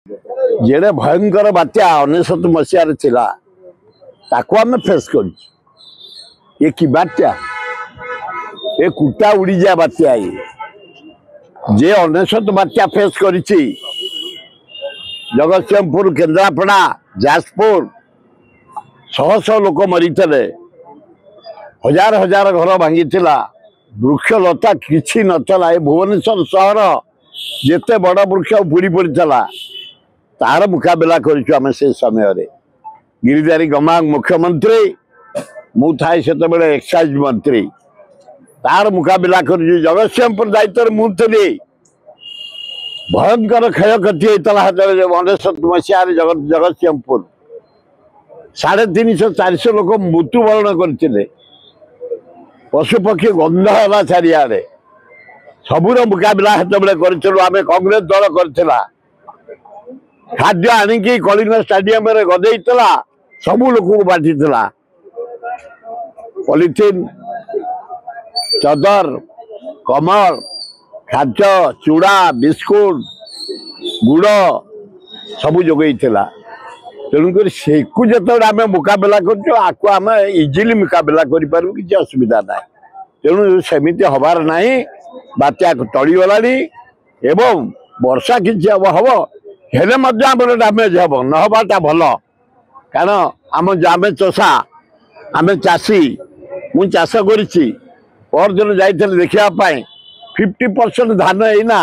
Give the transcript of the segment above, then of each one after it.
जेड़े भयंकर बात्या 19 मसीह थिला ताको आमे फेस कर ये कि बात्या ये कुटा उड़ी जा बात्या जे 19 बात्या फेस करिछि जगतसिंहपुर केन्द्रापड़ा जाजपुर शह शह लोक मरी हजार हजार घर भांगी वृक्षलता किछि नथला। भुवनेश्वर सहर जेते बड़ वृक्ष बुड़ी पड़ता तार मुकाबला करें से समय गिरिधारी गमांग मुख्यमंत्री मु थाए से एक्साइज मंत्री तार मुकाबला कर जगतसिंहपुर दायित्व मुझे भयंकर क्षयक्षति होता 19 मसीह जगतसिंहपुर 350-400 लोक मृत्युवरण करते पशुपक्षी गंध है चारिड़े सबूर मुकाबला करूँ आम कांग्रेस दल करथिला खाद्य आणिकी कलिंग स्टाडियम रे गदेइतला सबू लोक को बांटीला पॉलिथिन चदर कमल खाद्य चूड़ा बिस्कुट गुड़ सबू जोगईला तेणुक से आम मुकाबला कर इजिली मुकाबला करूँ किसी असुविधा ना तेणु सेमती हबार ना बात्या टलीगला एवं वर्षा किसी हम हम हेले आम डैमेज हम नहबाटा भल कारण आम चषा आम चाषी मु चाष करी पर दिन जाइए देखापी 50% धान एना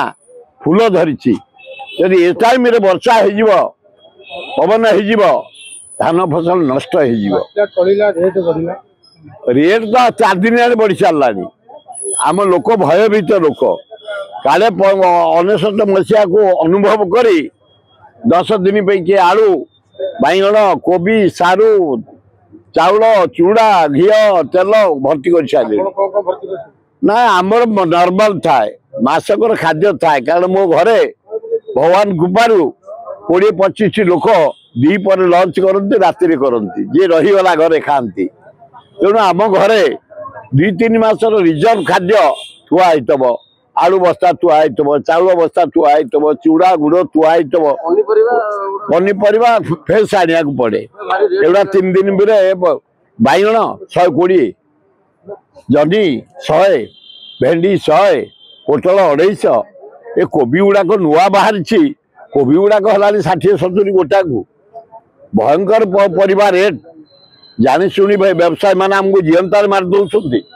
फूल धरी यदि ए टाइम रे वर्षा हो पवन हो धान फसल नष्ट रेट तो 4 दिन बढ़ी सारा आम लोक भयभीत लोक काले 19 मसीहा को अनुभव करी 10 दिन पे किए आलू बैगण कोबी सारू चाउल चूड़ा घी तेल भर्ती कर सारे ना आमर नॉर्मल थाए मासकर खाद्य थाए कारण मो घरे भगवान कृपारू 20-25 लोक दीपर लंच करती राति करती जी रहीगला घरे खाती तेणु आम घरे 2-3 मासर रिजर्व खाद्य थुआ आलू बस्ता थुआ चाउल बस्ता थुआ चूड़ा गुड़ थुआ पनीपरिया फ्रेश आने को पड़े एगुड़ा 3 दिन बैगण 120 जनी 100 भेंडी 100 पोटल 250 ए कोबी गुड़ाक नुआ बाहर कोबी गुड़ाक है 60-70 गोटा को भयंकर परिवार रेट जानी शुणी व्यवसाय मान आमको जीवंतार मार दौरान।